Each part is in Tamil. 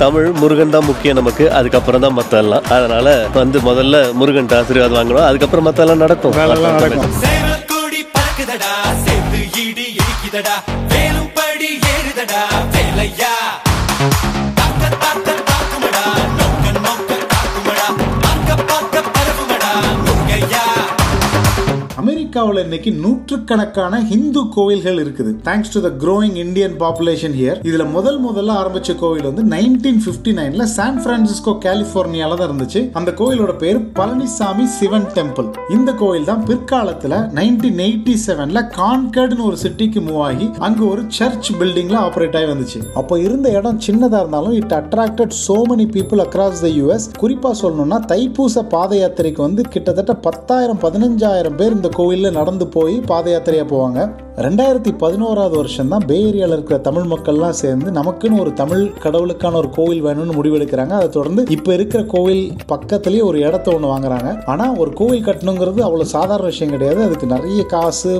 தமிழ் முருகன் தான் முக்கியம் நமக்கு, அதுக்கப்புறம் தான் மற்ற எல்லாம். அதனால வந்து முதல்ல முருகன் ஆசீர்வாதம் வாங்கணும், அதுக்கப்புறம் மற்ற எல்லாம் நடக்கும். அமெரிக்காவில் இன்னைக்கு நூற்றுக்கணக்கான ஹிந்து கோவில்கள் இருக்குது. Thanks to the growing Indian population here. இதுல முதல்ல ஆரம்பிச்ச கோவில் வந்து 1959ல சான் பிரான்சிஸ்கோ கலிபோர்னியால தான் இருந்துச்சு. அந்த கோவிலோட பேர் பழனிசாமி சிவன் டெம்பிள். இந்த கோவில் தான் பிற்காலத்துல 1987ல கான்கர்ட்னு ஒரு சிட்டிக்கு மூவ் ஆகி அங்க ஒரு சர்ச் பில்டிங்ல ஆபரேட் ஆகி வந்துச்சு. அப்போ இருந்த இடம் சின்னதா இருந்தாலும் it attracted so many people across the US. குறிப்பா சொல்லணும்னா தைப்பூச பாத யாத்திரைக்கு வந்து கிட்டத்தட்ட 10,000-15,000 பேர் இந்த கோவில்ல நடந்து போய் பாத யாத்திரையா போவாங்க. 2011 வருஷம் தான் பே ஏரியால இருக்கிற தமிழ் மக்கள்லாம் சேர்ந்து நமக்குன்னு ஒரு தமிழ் கடவுளுக்கான ஒரு கோவில் வேணும்னு முடிவெடுக்கிறாங்க. அதை தொடர்ந்து இப்ப இருக்கிற கோவில் பக்கத்திலேயே ஒரு இடத்த ஒன்று வாங்குறாங்க. ஆனா ஒரு கோவில் கட்டணுங்கிறது அவ்வளவு சாதாரண விஷயம் கிடையாது. அதுக்கு நிறைய காசு,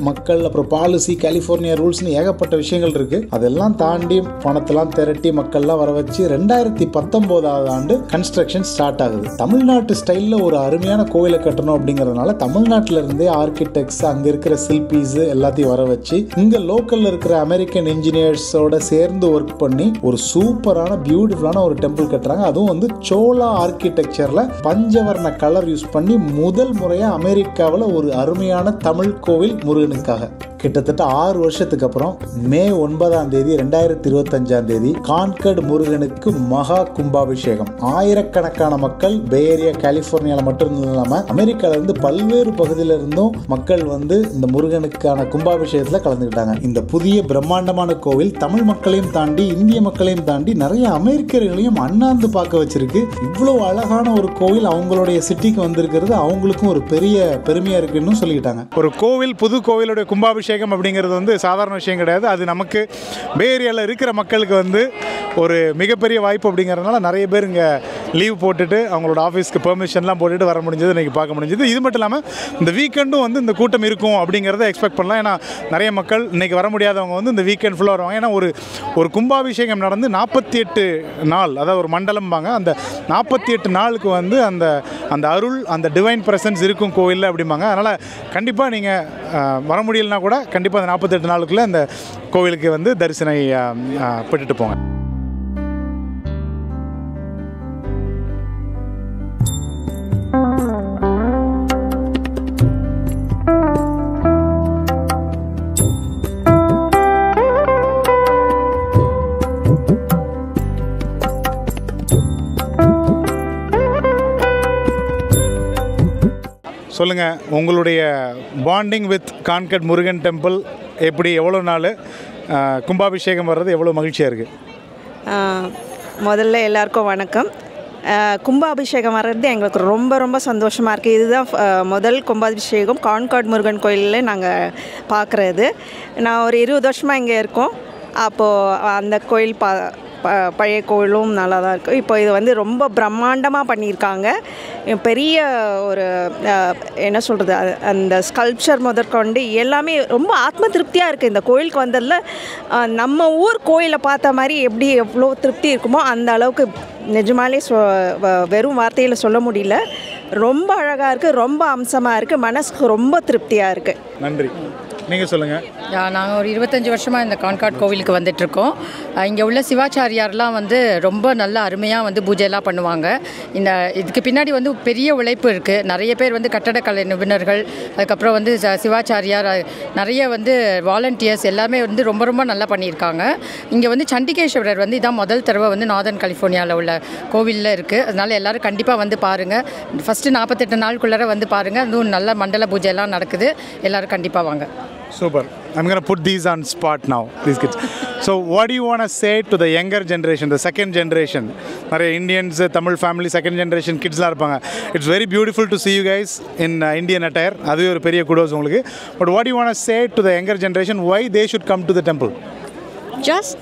மக்கள், அப்புறம் பாலிசி, கலிபோர்னியா ரூல்ஸ்னு ஏகப்பட்ட விஷயங்கள் இருக்கு. அதெல்லாம் தாண்டி பணத்தெல்லாம் திரட்டி மக்கள்லாம் வர வச்சு 2019 ஆண்டு கன்ஸ்ட்ரக்ஷன் ஸ்டார்ட் ஆகுது. தமிழ்நாட்டு ஸ்டைல்ல ஒரு அருமையான கோவிலை கட்டணும் அப்படிங்கறதுனால தமிழ்நாட்டில இருந்தே ஆர்கிடெக்ட்ஸ், அங்க இருக்கிற சில்பீஸ் எல்லாத்தையும் வர வச்சு இங்க லோக்கல்ல இருக்கிற அமெரிக்கன் இன்ஜினியர்ஸோட சேர்ந்து ஒர்க் பண்ணி ஒரு சூப்பரான பியூட்டிஃபுல்லான ஒரு டெம்பிள் கட்டுறாங்க. அதுவும் வந்து சோளா ஆர்கிடெக்சர்ல பஞ்சவர்ண கலர் யூஸ் பண்ணி முதல் முறையா அமெரிக்காவில் ஒரு அருமையான தமிழ் கோவில் முருகனுக்காக. கிட்டத்தட்ட 6 வருஷத்துக்கு அப்புறம் மே 9 2025 கான்கர்ட் முருகனுக்கு மகா கும்பாபிஷேகம். ஆயிரக்கணக்கான மக்கள் பே ஏரியா கலிபோர்னியால மட்டும் இல்லாம அமெரிக்கால இருந்து பல்வேறு பகுதியில இருந்தும் மக்கள் வந்து இந்த முருகனுக்கான கும்பாபிஷேகத்துல கலந்துக்கிட்டாங்க. இந்த புதிய பிரம்மாண்டமான கோவில் தமிழ் மக்களையும் தாண்டி, இந்திய மக்களையும் தாண்டி நிறைய அமெரிக்கர்களையும் அண்ணாந்து பார்க்க வச்சிருக்கு. இவ்வளவு அழகான ஒரு கோவில் அவங்களுடைய சிட்டிக்கு வந்திருக்கிறது அவங்களுக்கும் ஒரு பெரிய பெருமையா இருக்குன்னு சொல்லிக்கிட்டாங்க. ஒரு கோவில், புது கோவிலுடைய கும்பாபிஷேகம் அப்படிங்கிறது வந்து சாதாரண விஷயம் கிடையாது. அது நமக்கு பே ஏரியாவில் இருக்கிற மக்களுக்கு வந்து ஒரு மிகப்பெரிய வாய்ப்பு. அப்படிங்கிறதுனால நிறைய பேர் இங்கே லீவ் போட்டுட்டு அவங்களோட ஆஃபீஸ்க்கு பெர்மிஷன்லாம் போட்டுட்டு வர முடிஞ்சது, இன்றைக்கி பார்க்க முடிஞ்சது. இது மட்டும் இல்லாமல் இந்த வீக்கெண்டும் வந்து இந்த கூட்டம் இருக்கும் அப்படிங்கிறத எக்ஸ்பெக்ட் பண்ணலாம். ஏன்னா நிறைய மக்கள் இன்றைக்கி வர முடியாதவங்க வந்து இந்த வீக்கெண்ட் ஃபுல்லாக வருவாங்க. ஏன்னா ஒரு கும்பாபிஷேகம் நடந்து 48 நாள், அதாவது ஒரு மண்டலம்பாங்க, அந்த 48 நாளுக்கு வந்து அந்த அருள், அந்த டிவைன் பிரசன்ஸ் இருக்கும் கோவிலில் அப்படிம்பாங்க. அதனால் கண்டிப்பாக நீங்கள் வர முடியலனா கூட கண்டிப்பாக அந்த 48 நாளுக்குள்ளே அந்த கோவிலுக்கு வந்து தரிசனை பெற்றுட்டு போங்க. சொல்லுங்கள், உங்களுடைய bonding with conquered Murugan temple எப்படி, எவ்வளோ நாள் கும்பாபிஷேகம் வர்றது எவ்வளோ மகிழ்ச்சியாக இருக்குது? முதல்ல எல்லாருக்கும் வணக்கம். கும்பாபிஷேகம் வர்றது எங்களுக்கு ரொம்ப ரொம்ப சந்தோஷமாக இருக்குது. இதுதான் முதல் கும்பாபிஷேகம் கான்கர்ட் முருகன் கோயிலில் நாங்கள் பார்க்குறது. நான் ஒரு 20 வருஷமாக இங்கே இருக்கோம். அப்போது அந்த கோயில் பழைய கோயிலும் நல்லா தான் இருக்குது. இப்போ இது வந்து ரொம்ப பிரம்மாண்டமாக பண்ணியிருக்காங்க. பெரிய ஒரு என்ன சொல்கிறது, அந்த ஸ்கல்ப்சர் முதற்கொண்டு எல்லாமே ரொம்ப ஆத்ம திருப்தியாக இருக்குது. இந்த கோயிலுக்கு வந்ததில் நம்ம ஊர் கோயிலை பார்த்த மாதிரி எப்படி எவ்வளோ திருப்தி இருக்குமோ அந்த அளவுக்கு நிஜமாலே வெறும் வார்த்தையில் சொல்ல முடியல. ரொம்ப அழகாக இருக்குது, ரொம்ப அம்சமாக இருக்குது, மனசுக்கு ரொம்ப திருப்தியாக இருக்குது. நன்றி. நீங்கள் சொல்லுங்கள். நாங்கள் ஒரு 25 வருஷமாக இந்த கான்கார்ட் கோவிலுக்கு வந்துட்டுருக்கோம். இங்கே உள்ள சிவாச்சாரியார்லாம் வந்து ரொம்ப நல்ல அருமையாக வந்து பூஜையெல்லாம் பண்ணுவாங்க. இதுக்கு பின்னாடி வந்து பெரிய உழைப்பு இருக்குது. நிறைய பேர் வந்து கட்டடக்கலை நிபுணர்கள், அதுக்கப்புறம் வந்து சிவாச்சாரியார், நிறைய வந்து வாலண்டியர்ஸ் எல்லாமே வந்து ரொம்ப ரொம்ப நல்லா பண்ணியிருக்காங்க. இங்கே வந்து சண்டிகேஸ்வரர் வந்து இதான் முதல் தடவை வந்து நார்தன் கலிஃபோர்னியாவில் உள்ள கோவிலில் இருக்குது. அதனால் எல்லோரும் கண்டிப்பாக வந்து பாருங்கள். ஃபஸ்ட்டு 48 நாளுக்குள்ளார வந்து பாருங்கள். அதுவும் நல்ல மண்டல பூஜையெல்லாம் நடக்குது. எல்லோரும் கண்டிப்பாக வாங்க. Super. I'm going to put these on spot now, these kids. So what do you want to say to the younger generation, the second generation? நிறைய Indians, Tamil family, second generation kidsலாம் இருப்பாங்க. It's very beautiful to see you guys in Indian attire. அதுவே ஒரு பெரிய kudos உங்களுக்கு. But what do you want to say to the younger generation, why they should come to the temple? Just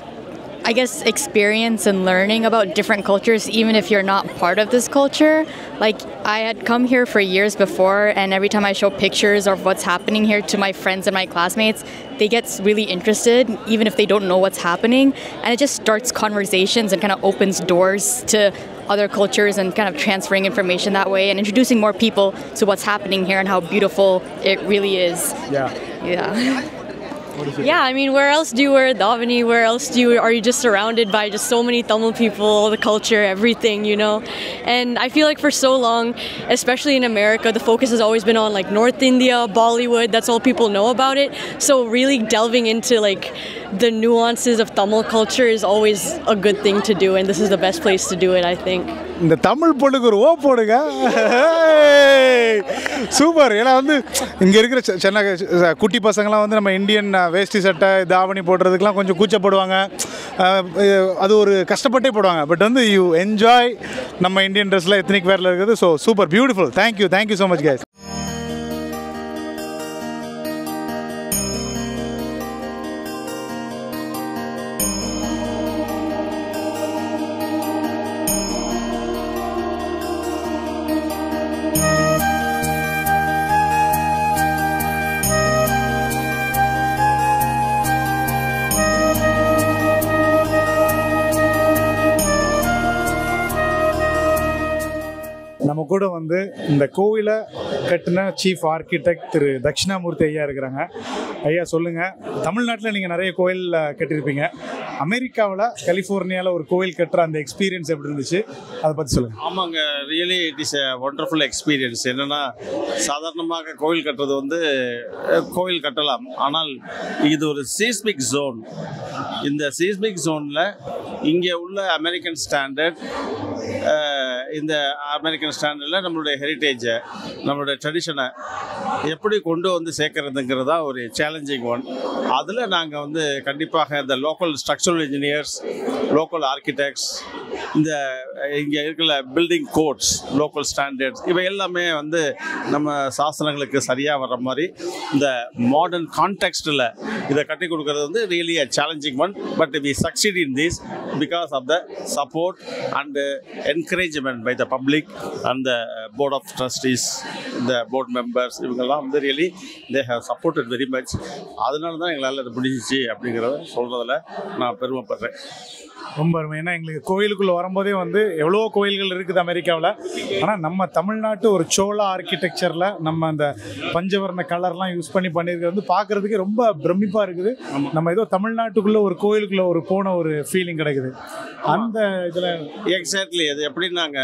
I guess, experience and learning about different cultures, even if you're not part of this culture. Like, I had come here for years before, and every time I show pictures of what's happening here to my friends and my classmates, they get really interested, even if they don't know what's happening. And it just starts conversations and kind of opens doors to other cultures and kind of transferring information that way and introducing more people to what's happening here and how beautiful it really is. Yeah. Yeah, I mean, where else do you wear Davani? Where else are you just surrounded by just so many Tamil people, the culture, everything, you know? And I feel like for so long, especially in America, the focus has always been on like North India, Bollywood, that's all people know about it. So really delving into like the nuances of Tamil culture is always a good thing to do, and this is the best place to do it, I think. இந்த தமிழ் பொண்ணுக்கு ஒரு ஓ போடுங்க. சூப்பர். ஏன்னா வந்து இங்கே இருக்கிற சென்னை குட்டி பசங்களாம் வந்து நம்ம இந்தியன் வேஷ்டி சட்டை தாவணி போடுறதுக்கெலாம் கொஞ்சம் கூச்சப்படுவாங்க, அது ஒரு கஷ்டப்பட்டே போடுவாங்க. பட் வந்து யூ என்ஜாய் நம்ம இந்தியன் ட்ரெஸ்ஸில் எத்னிக் வேரில் இருக்குது. So super beautiful. Thank you so much guys. நம்ம கூட வந்து இந்த கோவிலை கட்டின சீஃப் ஆர்கிடெக்ட் திரு தட்சிணாமூர்த்தி ஐயா இருக்கிறாங்க. ஐயா சொல்லுங்கள், தமிழ்நாட்டில் நீங்கள் நிறைய கோயில் கட்டியிருப்பீங்க, அமெரிக்காவில் கலிஃபோர்னியாவில் ஒரு கோயில் கட்டுற அந்த எக்ஸ்பீரியன்ஸ் எப்படி இருந்துச்சு, அதை பற்றி சொல்லுங்கள். ஆமாங்க, really it is a wonderful experience. என்னென்னா, சாதாரணமாக கோவில் கட்டுறது வந்து கோவில் கட்டலாம், ஆனால் இது ஒரு சீஸ்மிக் ஜோன். இந்த சீஸ்மிக் ஜோனில் இங்கே உள்ள அமெரிக்கன் ஸ்டாண்டர்ட், இந்த அமெரிக்கன் ஸ்டாண்டர்டில் நம்மளுடைய ஹெரிட்டேஜை, நம்மளுடைய ட்ரெடிஷனை எப்படி கொண்டு வந்து சேர்க்கறதுங்கிறது தான் ஒரு சேலஞ்சிங் ஒன். அதில் நாங்கள் வந்து கண்டிப்பாக இந்த local structural engineers, local architects, இந்த இங்கே இருக்கிற பில்டிங் கோட்ஸ், லோக்கல் ஸ்டாண்டர்ட்ஸ், இவை எல்லாமே வந்து நம்ம சாசனங்களுக்கு சரியாக வர்ற மாதிரி இந்த மாடர்ன் கான்டெக்ஸ்டில் இதை கட்டி கொடுக்கறது வந்து really a challenging one. But we succeed in this because of the support and encouragement by the public and the board of trustees, the board members, இவங்கெல்லாம் வந்து really they have supported very much. அதனால தான் எங்களால் அது முடிஞ்சிச்சு அப்படிங்கிறத சொல்கிறதுல நான் பெருமைப்படுறேன். ரொம்ப அருமை. ஏன்னா எங்களுக்கு கோயிலுக்குள்ளே வரும்போதே வந்து எவ்வளோ கோயில்கள் இருக்குது அமெரிக்காவில், ஆனால் நம்ம தமிழ்நாட்டு ஒரு சோளா ஆர்கிடெக்சரில் நம்ம அந்த பஞ்சவர்ண கலர்லாம் யூஸ் பண்ணியிருக்கிறது வந்து பார்க்குறதுக்கே ரொம்ப பிரமிப்பாக இருக்குது. நம்ம ஏதோ தமிழ்நாட்டுக்குள்ளே ஒரு கோயிலுக்குள்ளே ஒரு போன ஒரு ஃபீலிங் கிடைக்குது அந்த இதில். எக்ஸாக்ட்லி. அது எப்படின்னாங்க,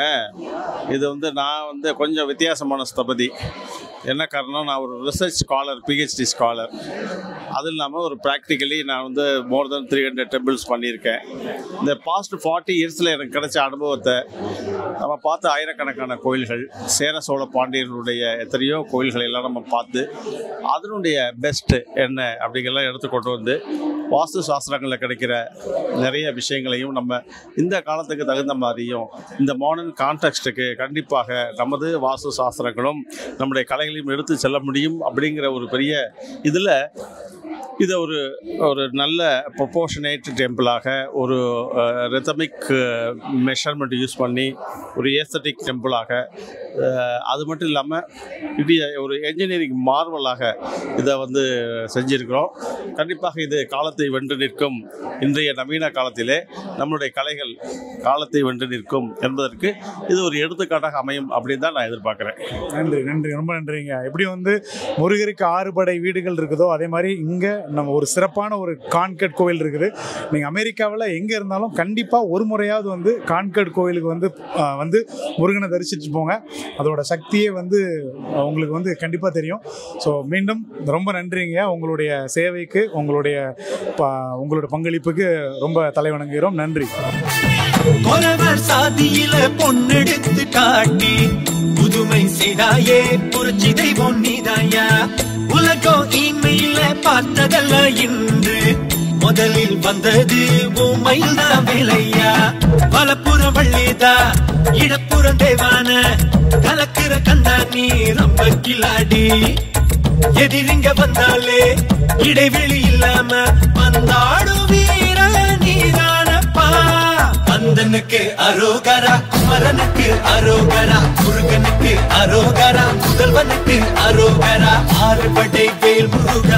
இது வந்து நான் வந்து கொஞ்சம் வித்தியாசமான ஸ்தபதி. என்ன காரணம், நான் ஒரு ரிசர்ச் ஸ்காலர், பிஹெச்டி ஸ்காலர். அது இல்லாமல் ஒரு ப்ராக்டிக்கலி நான் வந்து மோர் தென் 300 டெம்பிள்ஸ் பண்ணியிருக்கேன். இந்த பாஸ்ட் 40 இயர்ஸில் எனக்கு கிடைச்ச அனுபவத்தை நம்ம பார்த்து ஆயிரக்கணக்கான கோயில்கள், சேர சோழ பாண்டியர்களுடைய எத்தனையோ கோயில்களை எல்லாம் நம்ம பார்த்து அதனுடைய பெஸ்ட்டு என்ன அப்படிங்கிறலாம் எடுத்துக்கொண்டு வந்து வாஸ்து சாஸ்திரங்களில் கிடைக்கிற நிறைய விஷயங்களையும் நம்ம இந்த காலத்துக்கு தகுந்த மாதிரியும் இந்த மாடர்ன் கான்டெக்ஸ்ட்டுக்கு கண்டிப்பாக நமது வாஸ்து சாஸ்திரங்களும் நம்முடைய கலைகளையும் எடுத்து செல்ல முடியும் அப்படிங்கிற ஒரு பெரிய இதில் இதை ஒரு நல்ல ப்ரொபோர்ஷனேட் டெம்பிளாக, ஒரு ரிதமிக் மெஷர்மெண்ட் யூஸ் பண்ணி ஒரு ஏஸ்தட்டிக் டெம்பிளாக, அது மட்டும் இல்லாமல் இது ஒரு என்ஜினியரிங் மார்வலாக இதை வந்து செஞ்சுருக்கிறோம். கண்டிப்பாக இது காலத்தை வென்று நிற்கும். இன்றைய நவீன காலத்திலே நம்மளுடைய கலைகள் காலத்தை வென்று நிற்கும் என்பதற்கு இது ஒரு எடுத்துக்காட்டாக அமையும் அப்படின்னு தான் நான் எதிர்பார்க்குறேன். நன்றி, ரொம்ப நன்றிங்க. எப்படி வந்து முருகருக்கு 6 படை வீடுகள் இருக்குதோ அதே மாதிரி இங்கே நம்ம ஒரு சிறப்பான ஒரு கான்கட் கோவில் இருக்குது. நீங்கள் அமெரிக்காவில் எங்கே இருந்தாலும் கண்டிப்பாக ஒரு முறையாவது வந்து கான்கட் கோவிலுக்கு வந்து முருகனை தரிசிச்சு போங்க. அதோட சக்தியே வந்து உங்களுக்கு வந்து கண்டிப்பாக தெரியும். ஸோ மீண்டும் ரொம்ப நன்றிங்க. உங்களுடைய சேவைக்கு, உங்களுடைய பங்களிப்புக்கு ரொம்ப தலைவணங்குகிறோம். நன்றி. சாதியில பொண்ணெடுத்து காட்டி புதுமை செய்தாயே, புரட்சி தெய்வம் நீதாயா. உலகம் இமையில பார்த்ததல்ல இன்று, முதலில் வந்தது பூமையில் தான் வேலையா. வலப்புறம் வள்ளிதா, இடப்புறம் தேவான, கலக்கிற கண்டா நீ ரொம்ப கிளாடி. எதிரிங்க வந்தாலே இடைவெளி இல்லாம வந்தாடும் வீர நீதான. கந்தனுக்கு அரோகரா, குமரனுக்கு அரோகரா, முருகனுக்கு அரோகரா, முதல்வனுக்கு அரோகரா, ஆறுபடை வேல் முருகா.